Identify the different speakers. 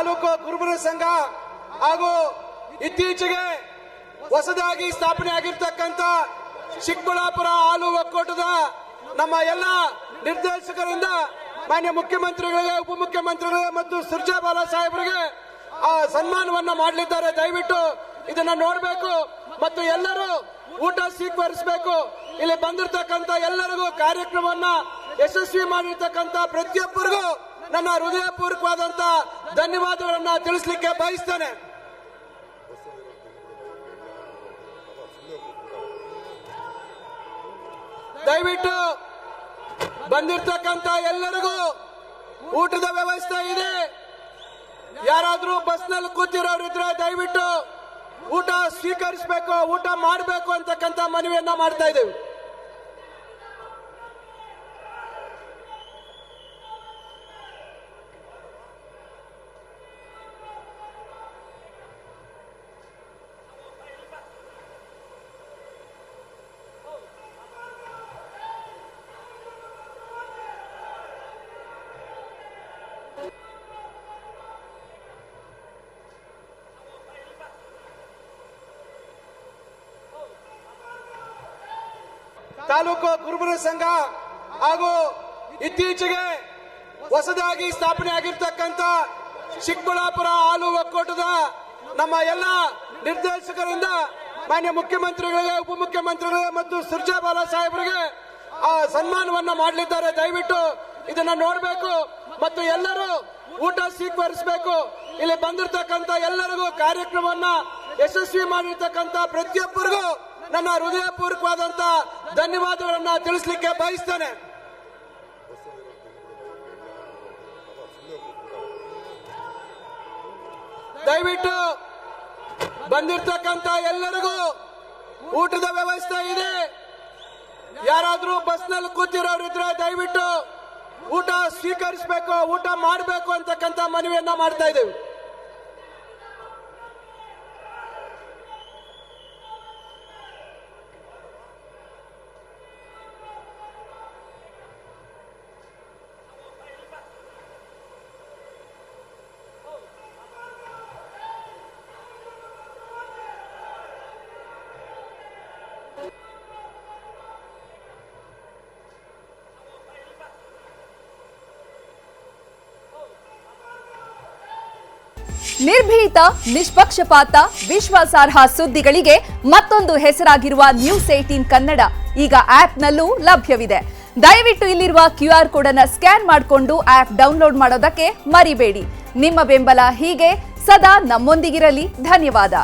Speaker 1: ತಾಲೂಕು ಕುರುಬರ ಸಂಘ ಹಾಗೂ ಇತ್ತೀಚೆಗೆ ಹೊಸದಾಗಿ ಸ್ಥಾಪನೆ ಆಗಿರ್ತಕ್ಕಂಥ ಚಿಕ್ಕಬಳ್ಳಾಪುರ ಹಾಲು ಒಕ್ಕೂಟದ ನಮ್ಮ ಎಲ್ಲ ನಿರ್ದೇಶಕರಿಂದ ಮಾನ್ಯ ಮುಖ್ಯಮಂತ್ರಿಗಳಿಗೆ, ಉಪಮುಖ್ಯಮಂತ್ರಿಗಳಿಗೆ ಮತ್ತು ಸುರ್ಜೇವಾಲಾ ಸಾಹೇಬರಿಗೆ ಸನ್ಮಾನವನ್ನ ಮಾಡಲಿದ್ದಾರೆ. ದಯವಿಟ್ಟು ಇದನ್ನ ನೋಡಬೇಕು ಮತ್ತು ಎಲ್ಲರೂ ಊಟ ಸ್ವೀಕರಿಸಬೇಕು. ಇಲ್ಲಿ ಬಂದಿರತಕ್ಕಂತ ಎಲ್ಲರಿಗೂ ಕಾರ್ಯಕ್ರಮವನ್ನ ಯಶಸ್ವಿ ಮಾಡಿರ್ತಕ್ಕಂಥ ಪ್ರತಿಯೊಬ್ಬರಿಗೂ ನನ್ನ ಹೃದಯಪೂರ್ವಕವಾದಂತ ಧನ್ಯವಾದಗಳನ್ನ ತಿಳಿಸಲಿಕ್ಕೆ ಬಯಸ್ತೇನೆ. ದಯವಿಟ್ಟು ಬಂದಿರತಕ್ಕಂತ ಎಲ್ಲರಿಗೂ ಊಟದ ವ್ಯವಸ್ಥೆ ಇದೆ. ಯಾರಾದ್ರೂ ಬಸ್ ನಲ್ಲಿ ಕೂತಿರೋರಿದ್ರೆ ದಯವಿಟ್ಟು ಊಟ ಸ್ವೀಕರಿಸಬೇಕು, ಊಟ ಮಾಡಬೇಕು ಅಂತಕ್ಕಂಥ ಮನವಿಯನ್ನ ಮಾಡ್ತಾ ಇದ್ದೇವೆ. ತಾಲೂಕು ಕುರುಬರ ಸಂಘ ಹಾಗೂ ಇತ್ತೀಚೆಗೆ ಹೊಸದಾಗಿ ಸ್ಥಾಪನೆ ಆಗಿರ್ತಕ್ಕಂಥ ಚಿಕ್ಕಬಳ್ಳಾಪುರ ಹಾಲು ಒಕ್ಕೂಟದ ನಮ್ಮ ಎಲ್ಲ ನಿರ್ದೇಶಕರಿಂದ ಮಾನ್ಯ ಮುಖ್ಯಮಂತ್ರಿಗಳಿಗೆ, ಉಪಮುಖ್ಯಮಂತ್ರಿಗಳಿಗೆ ಮತ್ತು ಸುರ್ಜೇವಾಲಾ ಸಾಹೇಬರಿಗೆ ಸನ್ಮಾನವನ್ನ ಮಾಡಲಿದ್ದಾರೆ. ದಯವಿಟ್ಟು ಇದನ್ನ ನೋಡಬೇಕು ಮತ್ತು ಎಲ್ಲರೂ ಊಟ ಸ್ವೀಕರಿಸಬೇಕು. ಇಲ್ಲಿ ಬಂದಿರತಕ್ಕಂತ ಎಲ್ಲರಿಗೂ ಕಾರ್ಯಕ್ರಮವನ್ನ ಯಶಸ್ವಿ ಮಾಡಿರ್ತಕ್ಕಂಥ ಪ್ರತಿಯೊಬ್ಬರಿಗೂ ನನ್ನ ಹೃದಯಪೂರ್ವಕವಾದಂತ ಧನ್ಯವಾದಗಳನ್ನ ತಿಳಿಸಲಿಕ್ಕೆ ಬಯಸ್ತೇನೆ. ದಯವಿಟ್ಟು ಬಂದಿರತಕ್ಕಂತ ಎಲ್ಲರಿಗೂ ಊಟದ ವ್ಯವಸ್ಥೆ ಇದೆ. ಯಾರಾದ್ರೂ ಬಸ್ ನಲ್ಲಿ ಕೂತಿರೋರಿದ್ರೆ ದಯವಿಟ್ಟು ಊಟ ಸ್ವೀಕರಿಸಬೇಕು, ಊಟ ಮಾಡಬೇಕು ಅಂತಕ್ಕಂಥ ಮನವಿಯನ್ನ ಮಾಡ್ತಾ ಇದ್ದೇವೆ.
Speaker 2: ನಿರ್ಭೀತ, ನಿಷ್ಪಕ್ಷಪಾತ, ವಿಶ್ವಾಸಾರ್ಹ ಸುದ್ದಿಗಳಿಗೆ ಮತ್ತೊಂದು ಹೆಸರಾಗಿರುವ ನ್ಯೂಸ್18 ಕನ್ನಡ ಈಗ ಆಪ್ನಲ್ಲೂ ಲಭ್ಯವಿದೆ. ದಯವಿಟ್ಟು ಇಲ್ಲಿರುವ QR ಕೋಡ್ ಅನ್ನು ಸ್ಕ್ಯಾನ್ ಮಾಡಿಕೊಂಡು ಆಪ್ ಡೌನ್ಲೋಡ್ ಮಾಡೋದಕ್ಕೆ ಮರಿಬೇಡಿ. ನಿಮ್ಮ ಬೆಂಬಲ ಹೀಗೆ ಸದಾ ನಮ್ಮೊಂದಿಗಿರಲಿ. ಧನ್ಯವಾದ.